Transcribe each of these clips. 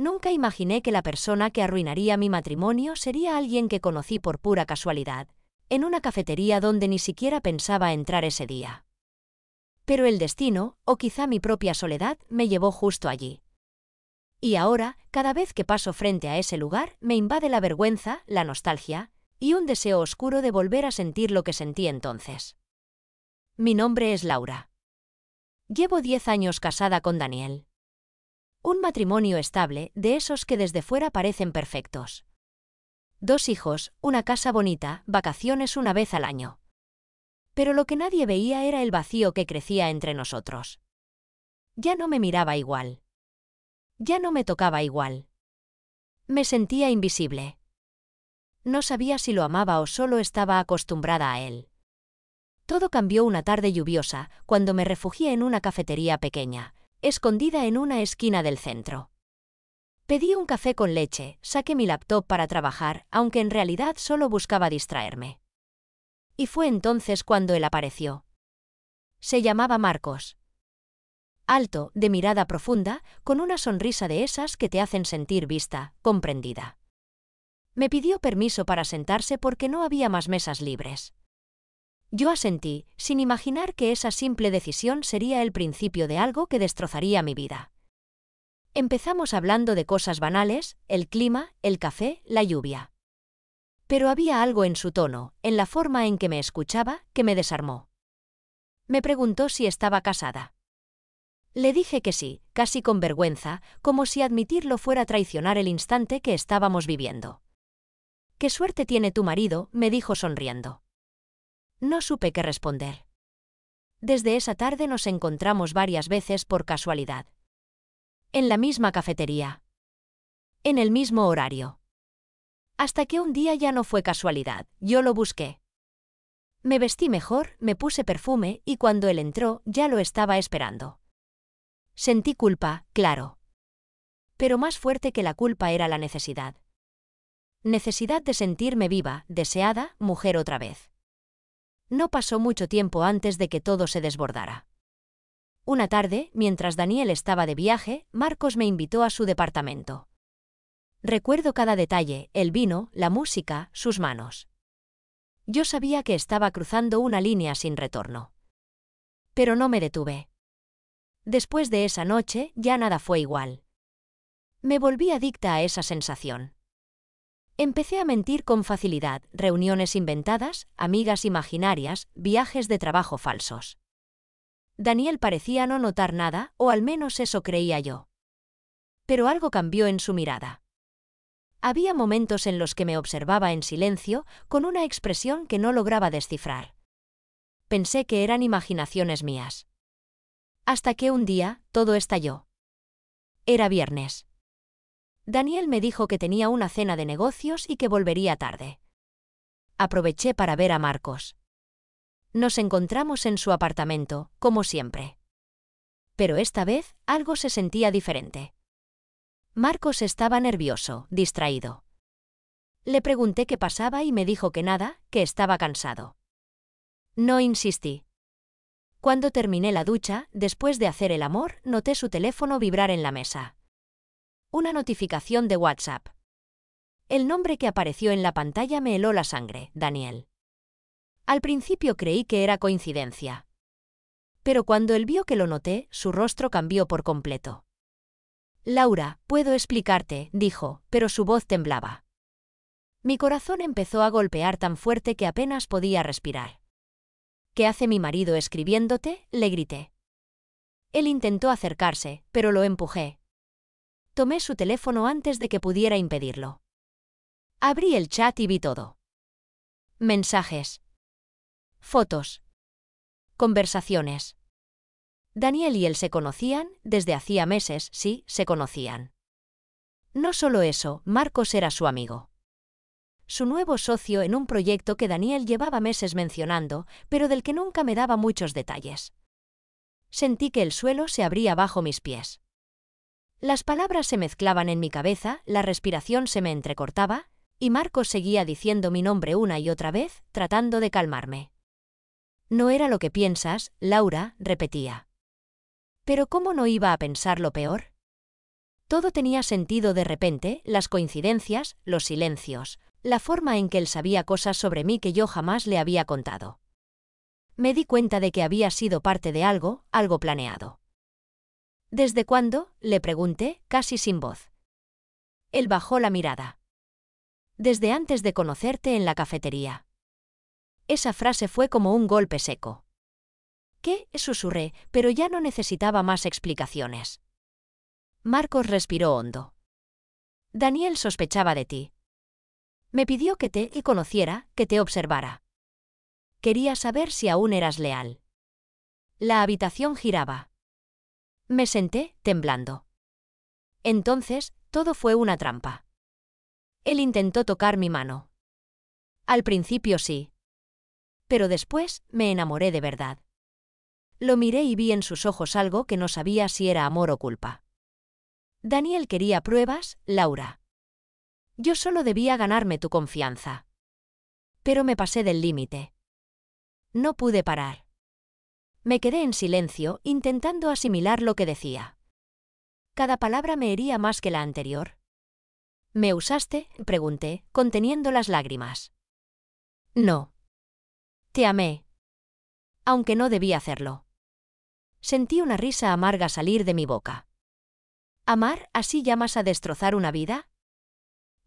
Nunca imaginé que la persona que arruinaría mi matrimonio sería alguien que conocí por pura casualidad, en una cafetería donde ni siquiera pensaba entrar ese día. Pero el destino, o quizá mi propia soledad, me llevó justo allí. Y ahora, cada vez que paso frente a ese lugar, me invade la vergüenza, la nostalgia, y un deseo oscuro de volver a sentir lo que sentí entonces. Mi nombre es Laura. Llevo 10 años casada con Daniel. Un matrimonio estable, de esos que desde fuera parecen perfectos. 2 hijos, una casa bonita, vacaciones una vez al año. Pero lo que nadie veía era el vacío que crecía entre nosotros. Ya no me miraba igual. Ya no me tocaba igual. Me sentía invisible. No sabía si lo amaba o solo estaba acostumbrada a él. Todo cambió una tarde lluviosa, cuando me refugié en una cafetería pequeña, escondida en una esquina del centro. Pedí un café con leche, saqué mi laptop para trabajar, aunque en realidad solo buscaba distraerme. Y fue entonces cuando él apareció. Se llamaba Marcos. Alto, de mirada profunda, con una sonrisa de esas que te hacen sentir vista, comprendida. Me pidió permiso para sentarse porque no había más mesas libres. Yo asentí, sin imaginar que esa simple decisión sería el principio de algo que destrozaría mi vida. Empezamos hablando de cosas banales, el clima, el café, la lluvia. Pero había algo en su tono, en la forma en que me escuchaba, que me desarmó. Me preguntó si estaba casada. Le dije que sí, casi con vergüenza, como si admitirlo fuera traicionar el instante que estábamos viviendo. «¿Qué suerte tiene tu marido?», me dijo sonriendo. No supe qué responder. Desde esa tarde nos encontramos varias veces por casualidad. En la misma cafetería. En el mismo horario. Hasta que un día ya no fue casualidad, yo lo busqué. Me vestí mejor, me puse perfume y cuando él entró ya lo estaba esperando. Sentí culpa, claro. Pero más fuerte que la culpa era la necesidad. Necesidad de sentirme viva, deseada, mujer otra vez. No pasó mucho tiempo antes de que todo se desbordara. Una tarde, mientras Daniel estaba de viaje, Marcos me invitó a su departamento. Recuerdo cada detalle, el vino, la música, sus manos. Yo sabía que estaba cruzando una línea sin retorno. Pero no me detuve. Después de esa noche, ya nada fue igual. Me volví adicta a esa sensación. Empecé a mentir con facilidad, reuniones inventadas, amigas imaginarias, viajes de trabajo falsos. Daniel parecía no notar nada, o al menos eso creía yo. Pero algo cambió en su mirada. Había momentos en los que me observaba en silencio, con una expresión que no lograba descifrar. Pensé que eran imaginaciones mías. Hasta que un día, todo estalló. Era viernes. Daniel me dijo que tenía una cena de negocios y que volvería tarde. Aproveché para ver a Marcos. Nos encontramos en su apartamento, como siempre. Pero esta vez, algo se sentía diferente. Marcos estaba nervioso, distraído. Le pregunté qué pasaba y me dijo que nada, que estaba cansado. No insistí. Cuando terminé la ducha, después de hacer el amor, noté su teléfono vibrar en la mesa. Una notificación de WhatsApp. El nombre que apareció en la pantalla me heló la sangre, Daniel. Al principio creí que era coincidencia. Pero cuando él vio que lo noté, su rostro cambió por completo. «Laura, puedo explicarte», dijo, pero su voz temblaba. Mi corazón empezó a golpear tan fuerte que apenas podía respirar. «¿Qué hace mi marido escribiéndote?», le grité. Él intentó acercarse, pero lo empujé. Tomé su teléfono antes de que pudiera impedirlo. Abrí el chat y vi todo. Mensajes. Fotos. Conversaciones. Daniel y él se conocían, desde hacía meses, sí, se conocían. No solo eso, Marcos era su amigo. Su nuevo socio en un proyecto que Daniel llevaba meses mencionando, pero del que nunca me daba muchos detalles. Sentí que el suelo se abría bajo mis pies. Las palabras se mezclaban en mi cabeza, la respiración se me entrecortaba, y Marcos seguía diciendo mi nombre una y otra vez, tratando de calmarme. «No era lo que piensas, Laura», repetía. ¿Pero cómo no iba a pensar lo peor? Todo tenía sentido de repente, las coincidencias, los silencios, la forma en que él sabía cosas sobre mí que yo jamás le había contado. Me di cuenta de que había sido parte de algo planeado. ¿Desde cuándo?, le pregunté, casi sin voz. Él bajó la mirada. Desde antes de conocerte en la cafetería. Esa frase fue como un golpe seco. ¿Qué?, susurré, pero ya no necesitaba más explicaciones. Marcos respiró hondo. Daniel sospechaba de ti. Me pidió que te conociera, que te observara. Quería saber si aún eras leal. La habitación giraba. Me senté, temblando. Entonces, todo fue una trampa. Él intentó tocar mi mano. Al principio sí. Pero después, me enamoré de verdad. Lo miré y vi en sus ojos algo que no sabía si era amor o culpa. Daniel quería pruebas, Laura. Yo solo debía ganarme tu confianza. Pero me pasé del límite. No pude parar. Me quedé en silencio, intentando asimilar lo que decía. Cada palabra me hería más que la anterior. ¿Me usaste?, pregunté, conteniendo las lágrimas. No. Te amé. Aunque no debí hacerlo. Sentí una risa amarga salir de mi boca. ¿Amar, así llamas a destrozar una vida?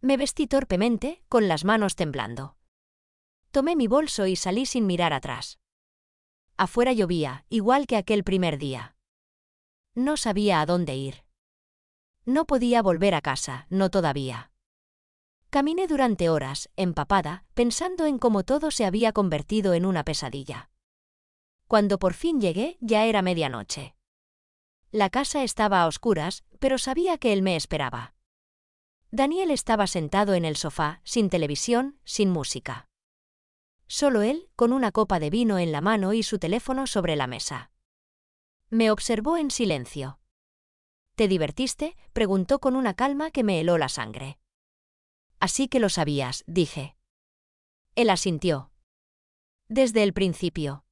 Me vestí torpemente, con las manos temblando. Tomé mi bolso y salí sin mirar atrás. Afuera llovía, igual que aquel primer día. No sabía a dónde ir. No podía volver a casa, no todavía. Caminé durante horas, empapada, pensando en cómo todo se había convertido en una pesadilla. Cuando por fin llegué, ya era medianoche. La casa estaba a oscuras, pero sabía que él me esperaba. Daniel estaba sentado en el sofá, sin televisión, sin música. Solo él, con una copa de vino en la mano y su teléfono sobre la mesa. Me observó en silencio. ¿Te divertiste?, preguntó con una calma que me heló la sangre. Así que lo sabías, dije. Él asintió. Desde el principio.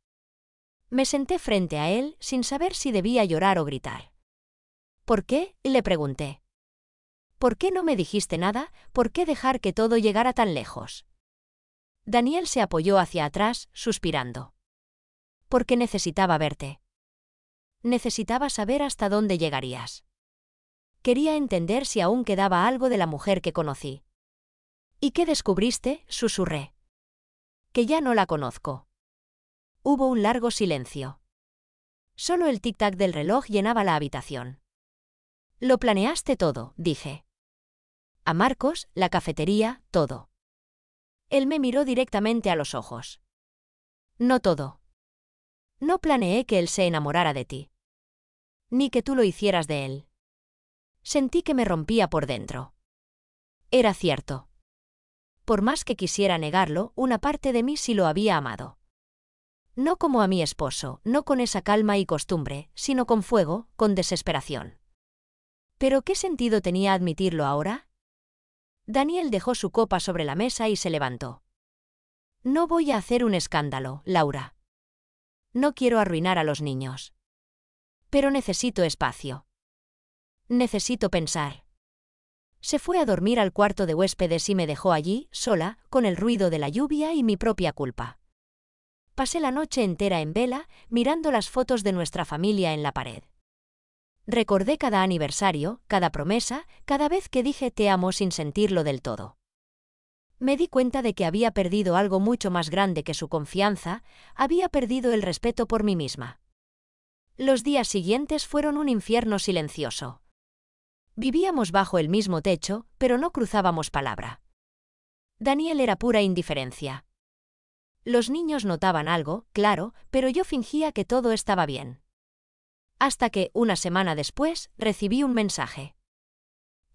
Me senté frente a él, sin saber si debía llorar o gritar. ¿Por qué?, le pregunté. ¿Por qué no me dijiste nada? ¿Por qué dejar que todo llegara tan lejos? Daniel se apoyó hacia atrás, suspirando. Porque necesitaba verte. Necesitaba saber hasta dónde llegarías. Quería entender si aún quedaba algo de la mujer que conocí. ¿Y qué descubriste?, susurré. Que ya no la conozco. Hubo un largo silencio. Solo el tic-tac del reloj llenaba la habitación. Lo planeaste todo, dije. A Marcos, la cafetería, todo. Él me miró directamente a los ojos. No todo. No planeé que él se enamorara de ti. Ni que tú lo hicieras de él. Sentí que me rompía por dentro. Era cierto. Por más que quisiera negarlo, una parte de mí sí lo había amado. No como a mi esposo, no con esa calma y costumbre, sino con fuego, con desesperación. ¿Pero qué sentido tenía admitirlo ahora? Daniel dejó su copa sobre la mesa y se levantó. No voy a hacer un escándalo, Laura. No quiero arruinar a los niños. Pero necesito espacio. Necesito pensar. Se fue a dormir al cuarto de huéspedes y me dejó allí, sola, con el ruido de la lluvia y mi propia culpa. Pasé la noche entera en vela, mirando las fotos de nuestra familia en la pared. Recordé cada aniversario, cada promesa, cada vez que dije te amo sin sentirlo del todo. Me di cuenta de que había perdido algo mucho más grande que su confianza, había perdido el respeto por mí misma. Los días siguientes fueron un infierno silencioso. Vivíamos bajo el mismo techo, pero no cruzábamos palabra. Daniel era pura indiferencia. Los niños notaban algo, claro, pero yo fingía que todo estaba bien. Hasta que, una semana después, recibí un mensaje.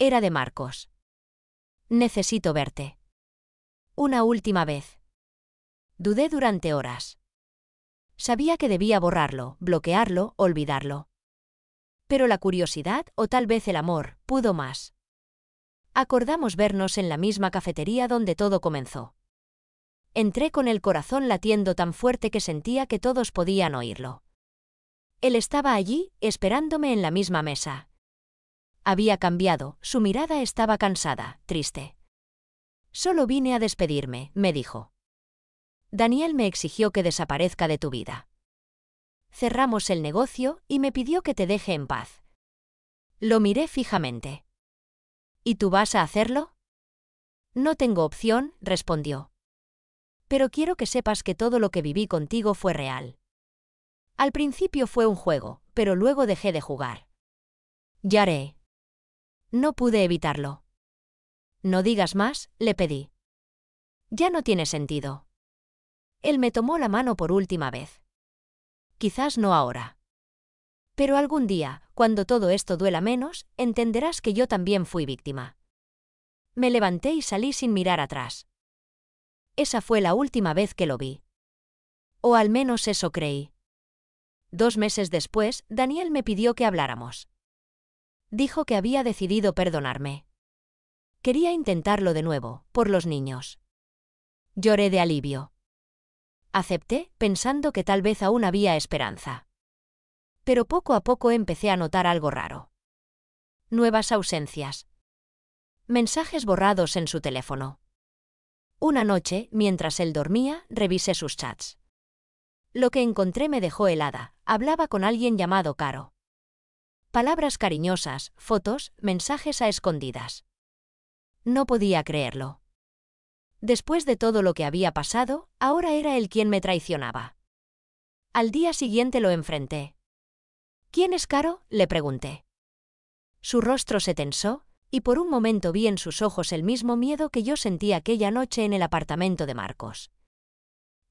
Era de Marcos. Necesito verte. Una última vez. Dudé durante horas. Sabía que debía borrarlo, bloquearlo, olvidarlo. Pero la curiosidad, o tal vez el amor, pudo más. Acordamos vernos en la misma cafetería donde todo comenzó. Entré con el corazón latiendo tan fuerte que sentía que todos podían oírlo. Él estaba allí, esperándome en la misma mesa. Había cambiado, su mirada estaba cansada, triste. Solo vine a despedirme, me dijo. Daniel me exigió que desaparezca de tu vida. Cerramos el negocio y me pidió que te deje en paz. Lo miré fijamente. ¿Y tú vas a hacerlo? No tengo opción, respondió. Pero quiero que sepas que todo lo que viví contigo fue real. Al principio fue un juego, pero luego dejé de jugar. Ya haré. No pude evitarlo. No digas más, le pedí. Ya no tiene sentido. Él me tomó la mano por última vez. Quizás no ahora. Pero algún día, cuando todo esto duela menos, entenderás que yo también fui víctima. Me levanté y salí sin mirar atrás. Esa fue la última vez que lo vi. O al menos eso creí. 2 meses después, Daniel me pidió que habláramos. Dijo que había decidido perdonarme. Quería intentarlo de nuevo, por los niños. Lloré de alivio. Acepté, pensando que tal vez aún había esperanza. Pero poco a poco empecé a notar algo raro. Nuevas ausencias. Mensajes borrados en su teléfono. Una noche, mientras él dormía, revisé sus chats. Lo que encontré me dejó helada. Hablaba con alguien llamado Caro. Palabras cariñosas, fotos, mensajes a escondidas. No podía creerlo. Después de todo lo que había pasado, ahora era él quien me traicionaba. Al día siguiente lo enfrenté. ¿Quién es Caro?, le pregunté. Su rostro se tensó, y por un momento vi en sus ojos el mismo miedo que yo sentí aquella noche en el apartamento de Marcos.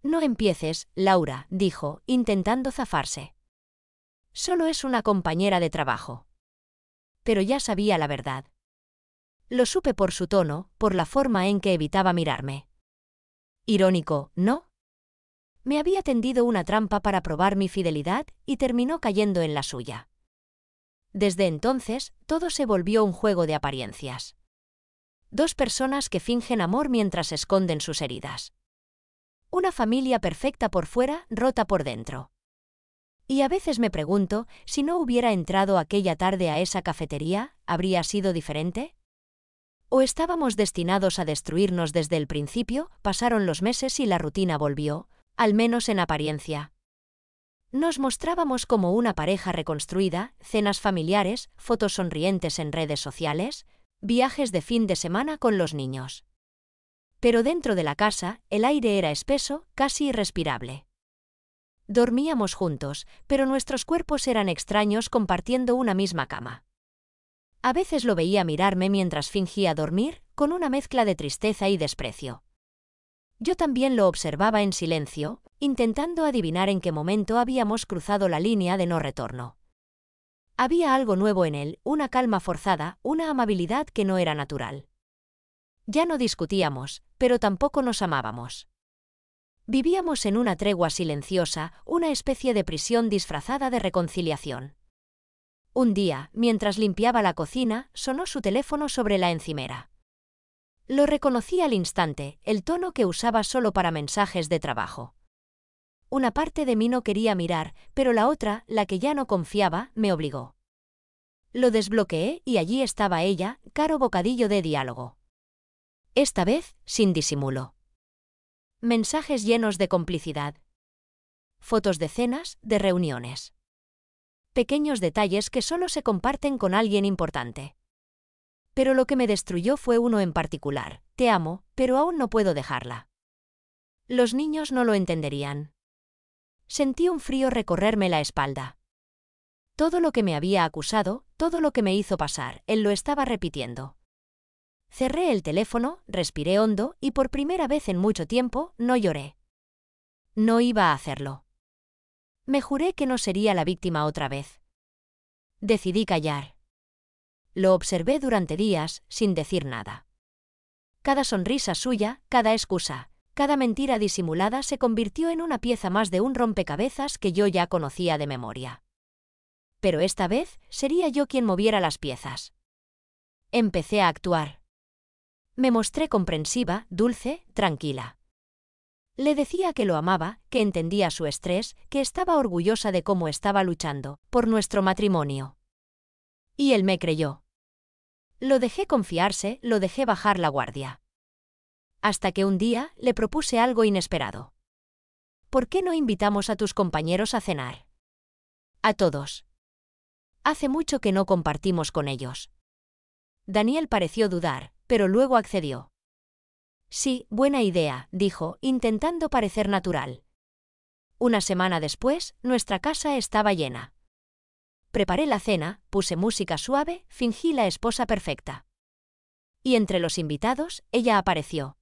No empieces, Laura, dijo, intentando zafarse. Solo es una compañera de trabajo. Pero ya sabía la verdad. Lo supe por su tono, por la forma en que evitaba mirarme. Irónico, ¿no? Me había tendido una trampa para probar mi fidelidad y terminó cayendo en la suya. Desde entonces, todo se volvió un juego de apariencias. 2 personas que fingen amor mientras esconden sus heridas. Una familia perfecta por fuera, rota por dentro. Y a veces me pregunto, si no hubiera entrado aquella tarde a esa cafetería, ¿habría sido diferente? ¿O estábamos destinados a destruirnos desde el principio? Pasaron los meses y la rutina volvió, al menos en apariencia. Nos mostrábamos como una pareja reconstruida, cenas familiares, fotos sonrientes en redes sociales, viajes de fin de semana con los niños. Pero dentro de la casa, el aire era espeso, casi irrespirable. Dormíamos juntos, pero nuestros cuerpos eran extraños compartiendo una misma cama. A veces lo veía mirarme mientras fingía dormir, con una mezcla de tristeza y desprecio. Yo también lo observaba en silencio, intentando adivinar en qué momento habíamos cruzado la línea de no retorno. Había algo nuevo en él, una calma forzada, una amabilidad que no era natural. Ya no discutíamos, pero tampoco nos amábamos. Vivíamos en una tregua silenciosa, una especie de prisión disfrazada de reconciliación. Un día, mientras limpiaba la cocina, sonó su teléfono sobre la encimera. Lo reconocí al instante, el tono que usaba solo para mensajes de trabajo. Una parte de mí no quería mirar, pero la otra, la que ya no confiaba, me obligó. Lo desbloqueé y allí estaba ella, Caro Bocadillo de diálogo. Esta vez, sin disimulo. Mensajes llenos de complicidad. Fotos de cenas, de reuniones. Pequeños detalles que solo se comparten con alguien importante. Pero lo que me destruyó fue uno en particular. Te amo, pero aún no puedo dejarla. Los niños no lo entenderían. Sentí un frío recorrerme la espalda. Todo lo que me había acusado, todo lo que me hizo pasar, él lo estaba repitiendo. Cerré el teléfono, respiré hondo y por primera vez en mucho tiempo no lloré. No iba a hacerlo. Me juré que no sería la víctima otra vez. Decidí callar. Lo observé durante días, sin decir nada. Cada sonrisa suya, cada excusa, cada mentira disimulada se convirtió en una pieza más de un rompecabezas que yo ya conocía de memoria. Pero esta vez, sería yo quien moviera las piezas. Empecé a actuar. Me mostré comprensiva, dulce, tranquila. Le decía que lo amaba, que entendía su estrés, que estaba orgullosa de cómo estaba luchando por nuestro matrimonio. Y él me creyó. Lo dejé confiarse, lo dejé bajar la guardia. Hasta que un día le propuse algo inesperado. ¿Por qué no invitamos a tus compañeros a cenar? A todos. Hace mucho que no compartimos con ellos. Daniel pareció dudar, pero luego accedió. Sí, buena idea, dijo, intentando parecer natural. Una semana después, nuestra casa estaba llena. Preparé la cena, puse música suave, fingí la esposa perfecta. Y entre los invitados, ella apareció.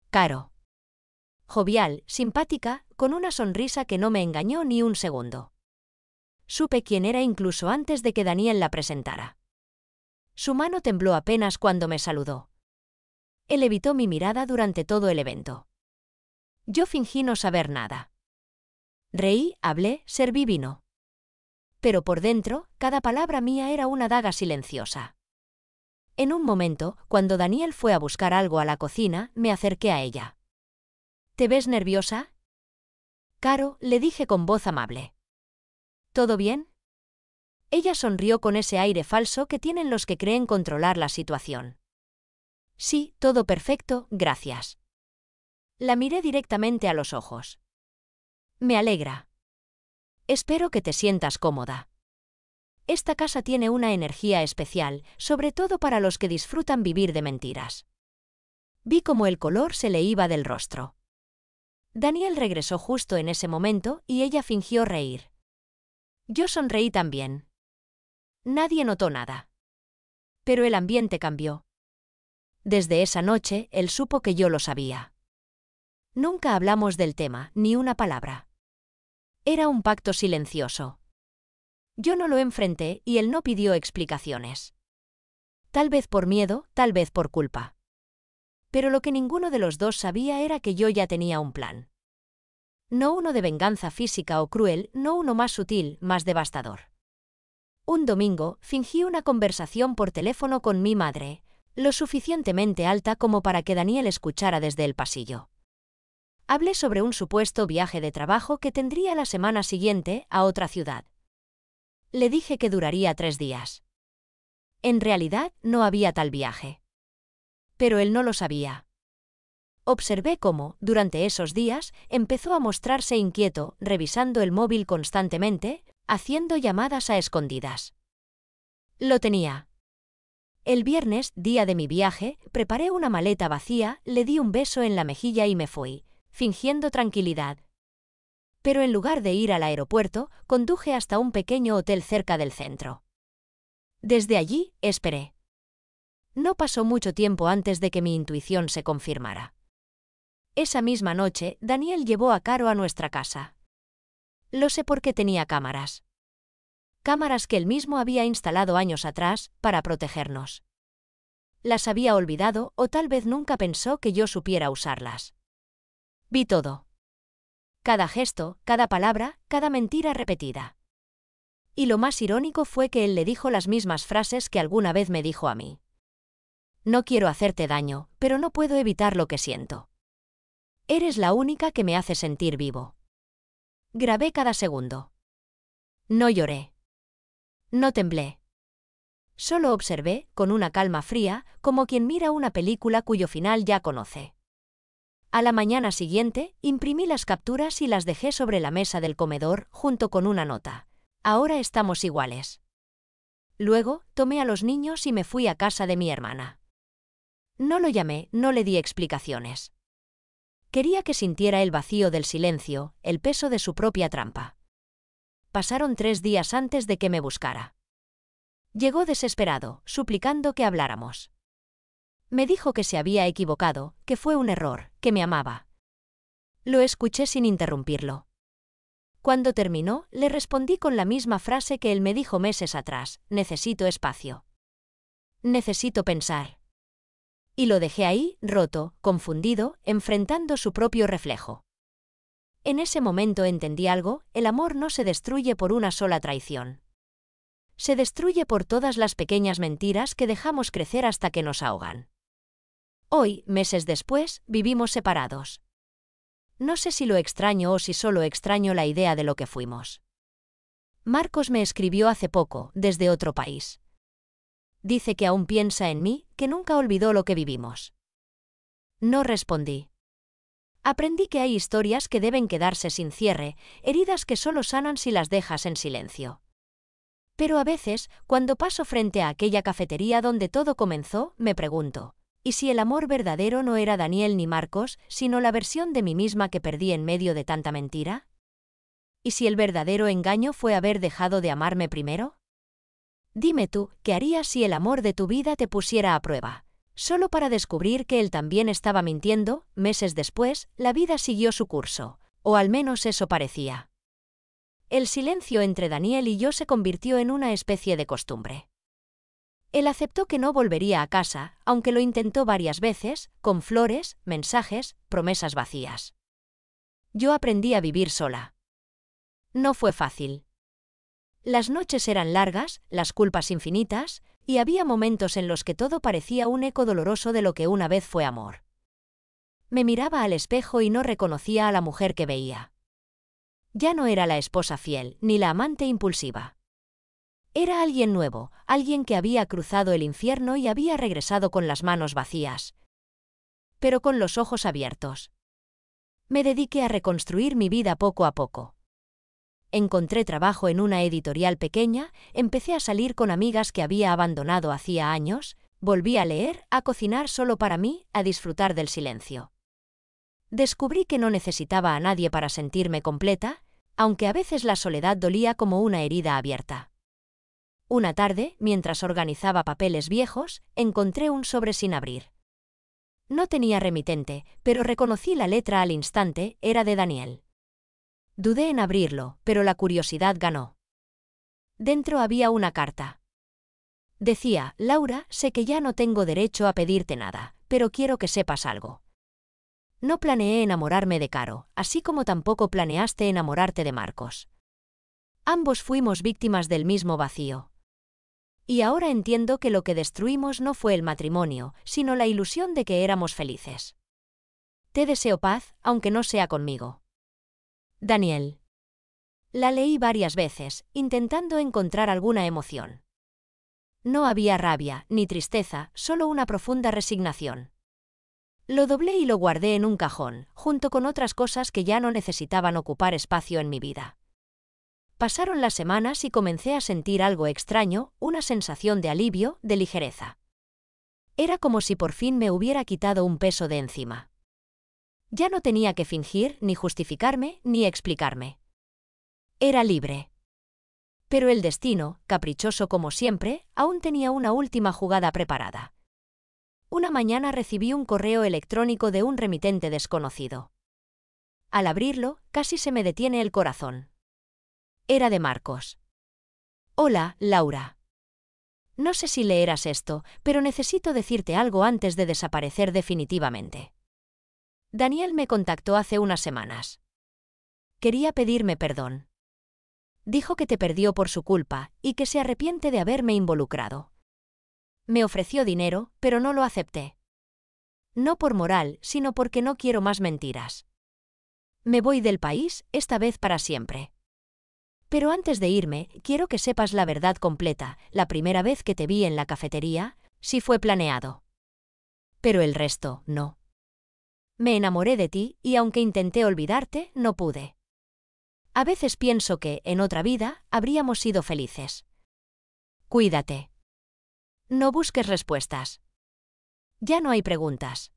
Caro. Jovial, simpática, con una sonrisa que no me engañó ni un segundo. Supe quién era incluso antes de que Daniel la presentara. Su mano tembló apenas cuando me saludó. Él evitó mi mirada durante todo el evento. Yo fingí no saber nada. Reí, hablé, serví vino. Pero por dentro, cada palabra mía era una daga silenciosa. En un momento, cuando Daniel fue a buscar algo a la cocina, me acerqué a ella. ¿Te ves nerviosa? Caro, le dije con voz amable. ¿Todo bien? Ella sonrió con ese aire falso que tienen los que creen controlar la situación. Sí, todo perfecto, gracias. La miré directamente a los ojos. Me alegra. Espero que te sientas cómoda. Esta casa tiene una energía especial, sobre todo para los que disfrutan vivir de mentiras. Vi cómo el color se le iba del rostro. Daniel regresó justo en ese momento y ella fingió reír. Yo sonreí también. Nadie notó nada. Pero el ambiente cambió. Desde esa noche, él supo que yo lo sabía. Nunca hablamos del tema, ni una palabra. Era un pacto silencioso. Yo no lo enfrenté y él no pidió explicaciones. Tal vez por miedo, tal vez por culpa. Pero lo que ninguno de los dos sabía era que yo ya tenía un plan. No uno de venganza física o cruel, no uno más sutil, más devastador. Un domingo, fingí una conversación por teléfono con mi madre, lo suficientemente alta como para que Daniel escuchara desde el pasillo. Hablé sobre un supuesto viaje de trabajo que tendría la semana siguiente a otra ciudad. Le dije que duraría 3 días. En realidad, no había tal viaje. Pero él no lo sabía. Observé cómo, durante esos días, empezó a mostrarse inquieto, revisando el móvil constantemente, haciendo llamadas a escondidas. Lo tenía. El viernes, día de mi viaje, preparé una maleta vacía, le di un beso en la mejilla y me fui, fingiendo tranquilidad. Pero en lugar de ir al aeropuerto, conduje hasta un pequeño hotel cerca del centro. Desde allí, esperé. No pasó mucho tiempo antes de que mi intuición se confirmara. Esa misma noche, Daniel llevó a Caro a nuestra casa. Lo sé porque tenía cámaras. Cámaras que él mismo había instalado años atrás, para protegernos. Las había olvidado o tal vez nunca pensó que yo supiera usarlas. Vi todo. Cada gesto, cada palabra, cada mentira repetida. Y lo más irónico fue que él le dijo las mismas frases que alguna vez me dijo a mí. No quiero hacerte daño, pero no puedo evitar lo que siento. Eres la única que me hace sentir vivo. Grabé cada segundo. No lloré. No temblé. Solo observé, con una calma fría, como quien mira una película cuyo final ya conoce. A la mañana siguiente, imprimí las capturas y las dejé sobre la mesa del comedor, junto con una nota. Ahora estamos iguales. Luego, tomé a los niños y me fui a casa de mi hermana. No lo llamé, no le di explicaciones. Quería que sintiera el vacío del silencio, el peso de su propia trampa. Pasaron 3 días antes de que me buscara. Llegó desesperado, suplicando que habláramos. Me dijo que se había equivocado, que fue un error, que me amaba. Lo escuché sin interrumpirlo. Cuando terminó, le respondí con la misma frase que él me dijo meses atrás: necesito espacio. Necesito pensar. Y lo dejé ahí, roto, confundido, enfrentando su propio reflejo. En ese momento entendí algo: el amor no se destruye por una sola traición. Se destruye por todas las pequeñas mentiras que dejamos crecer hasta que nos ahogan. Hoy, meses después, vivimos separados. No sé si lo extraño o si solo extraño la idea de lo que fuimos. Marcos me escribió hace poco, desde otro país. Dice que aún piensa en mí, que nunca olvidó lo que vivimos. No respondí. Aprendí que hay historias que deben quedarse sin cierre, heridas que solo sanan si las dejas en silencio. Pero a veces, cuando paso frente a aquella cafetería donde todo comenzó, me pregunto, ¿y si el amor verdadero no era Daniel ni Marcos, sino la versión de mí misma que perdí en medio de tanta mentira? ¿Y si el verdadero engaño fue haber dejado de amarme primero? Dime tú, ¿qué harías si el amor de tu vida te pusiera a prueba? Solo para descubrir que él también estaba mintiendo. Meses después, la vida siguió su curso, o al menos eso parecía. El silencio entre Daniel y yo se convirtió en una especie de costumbre. Él aceptó que no volvería a casa, aunque lo intentó varias veces, con flores, mensajes, promesas vacías. Yo aprendí a vivir sola. No fue fácil. Las noches eran largas, las culpas infinitas, y había momentos en los que todo parecía un eco doloroso de lo que una vez fue amor. Me miraba al espejo y no reconocía a la mujer que veía. Ya no era la esposa fiel, ni la amante impulsiva. Era alguien nuevo, alguien que había cruzado el infierno y había regresado con las manos vacías, pero con los ojos abiertos. Me dediqué a reconstruir mi vida poco a poco. Encontré trabajo en una editorial pequeña, empecé a salir con amigas que había abandonado hacía años, volví a leer, a cocinar solo para mí, a disfrutar del silencio. Descubrí que no necesitaba a nadie para sentirme completa, aunque a veces la soledad dolía como una herida abierta. Una tarde, mientras organizaba papeles viejos, encontré un sobre sin abrir. No tenía remitente, pero reconocí la letra al instante, era de Daniel. Dudé en abrirlo, pero la curiosidad ganó. Dentro había una carta. Decía, Laura, sé que ya no tengo derecho a pedirte nada, pero quiero que sepas algo. No planeé enamorarme de Caro, así como tampoco planeaste enamorarte de Marcos. Ambos fuimos víctimas del mismo vacío. Y ahora entiendo que lo que destruimos no fue el matrimonio, sino la ilusión de que éramos felices. Te deseo paz, aunque no sea conmigo. Daniel. La leí varias veces, intentando encontrar alguna emoción. No había rabia, ni tristeza, solo una profunda resignación. Lo doblé y lo guardé en un cajón, junto con otras cosas que ya no necesitaban ocupar espacio en mi vida. Pasaron las semanas y comencé a sentir algo extraño, una sensación de alivio, de ligereza. Era como si por fin me hubiera quitado un peso de encima. Ya no tenía que fingir, ni justificarme, ni explicarme. Era libre. Pero el destino, caprichoso como siempre, aún tenía una última jugada preparada. Una mañana recibí un correo electrónico de un remitente desconocido. Al abrirlo, casi se me detiene el corazón. Era de Marcos. Hola, Laura. No sé si leerás esto, pero necesito decirte algo antes de desaparecer definitivamente. Daniel me contactó hace unas semanas. Quería pedirme perdón. Dijo que te perdió por su culpa y que se arrepiente de haberme involucrado. Me ofreció dinero, pero no lo acepté. No por moral, sino porque no quiero más mentiras. Me voy del país, esta vez para siempre. Pero antes de irme, quiero que sepas la verdad completa. La primera vez que te vi en la cafetería, sí fue planeado. Pero el resto, no. Me enamoré de ti y aunque intenté olvidarte, no pude. A veces pienso que, en otra vida, habríamos sido felices. Cuídate. No busques respuestas. Ya no hay preguntas.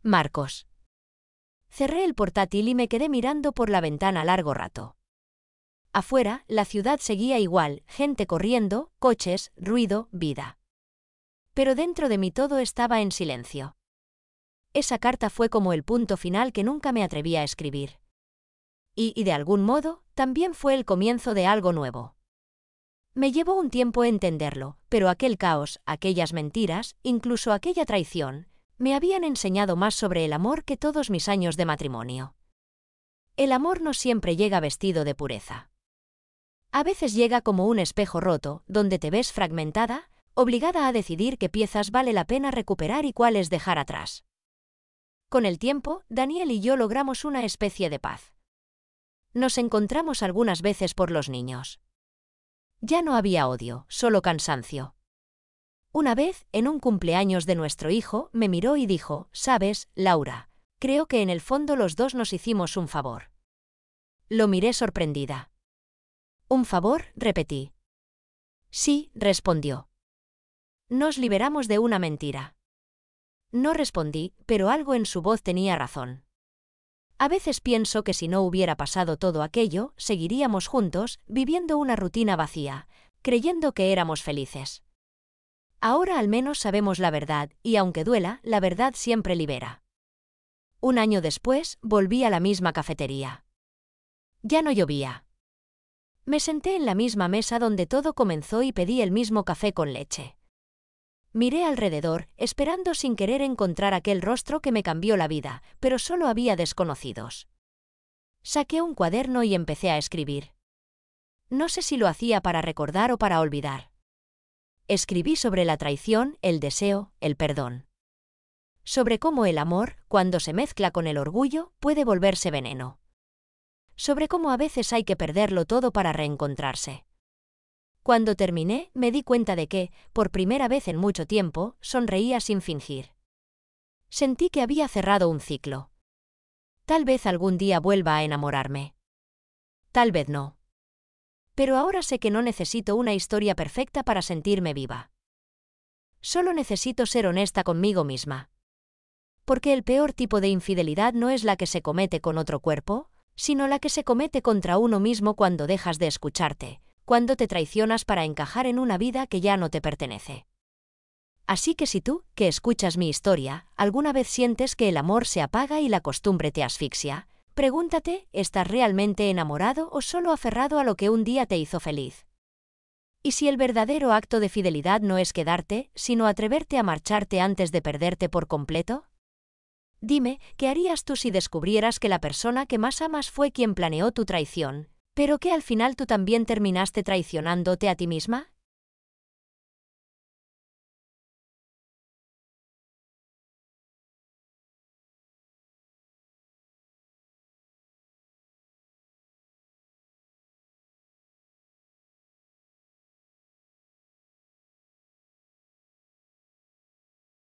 Marcos. Cerré el portátil y me quedé mirando por la ventana largo rato. Afuera, la ciudad seguía igual, gente corriendo, coches, ruido, vida. Pero dentro de mí todo estaba en silencio. Esa carta fue como el punto final que nunca me atreví a escribir. Y de algún modo, también fue el comienzo de algo nuevo. Me llevó un tiempo entenderlo, pero aquel caos, aquellas mentiras, incluso aquella traición, me habían enseñado más sobre el amor que todos mis años de matrimonio. El amor no siempre llega vestido de pureza. A veces llega como un espejo roto, donde te ves fragmentada, obligada a decidir qué piezas vale la pena recuperar y cuáles dejar atrás. Con el tiempo, Daniel y yo logramos una especie de paz. Nos encontramos algunas veces por los niños. Ya no había odio, solo cansancio. Una vez, en un cumpleaños de nuestro hijo, me miró y dijo, «¿Sabes, Laura? Creo que en el fondo los dos nos hicimos un favor». Lo miré sorprendida. «¿Un favor?», repetí. «Sí», respondió. «Nos liberamos de una mentira». No respondí, pero algo en su voz tenía razón. A veces pienso que si no hubiera pasado todo aquello, seguiríamos juntos, viviendo una rutina vacía, creyendo que éramos felices. Ahora al menos sabemos la verdad, y aunque duela, la verdad siempre libera. Un año después, volví a la misma cafetería. Ya no llovía. Me senté en la misma mesa donde todo comenzó y pedí el mismo café con leche. Miré alrededor, esperando sin querer encontrar aquel rostro que me cambió la vida, pero solo había desconocidos. Saqué un cuaderno y empecé a escribir. No sé si lo hacía para recordar o para olvidar. Escribí sobre la traición, el deseo, el perdón. Sobre cómo el amor, cuando se mezcla con el orgullo, puede volverse veneno. Sobre cómo a veces hay que perderlo todo para reencontrarse. Cuando terminé, me di cuenta de que, por primera vez en mucho tiempo, sonreía sin fingir. Sentí que había cerrado un ciclo. Tal vez algún día vuelva a enamorarme. Tal vez no. Pero ahora sé que no necesito una historia perfecta para sentirme viva. Solo necesito ser honesta conmigo misma. Porque el peor tipo de infidelidad no es la que se comete con otro cuerpo, sino la que se comete contra uno mismo cuando dejas de escucharte, cuando te traicionas para encajar en una vida que ya no te pertenece. Así que si tú, que escuchas mi historia, alguna vez sientes que el amor se apaga y la costumbre te asfixia, pregúntate, ¿estás realmente enamorado o solo aferrado a lo que un día te hizo feliz? ¿Y si el verdadero acto de fidelidad no es quedarte, sino atreverte a marcharte antes de perderte por completo? Dime, ¿qué harías tú si descubrieras que la persona que más amas fue quien planeó tu traición, pero que al final tú también terminaste traicionándote a ti misma?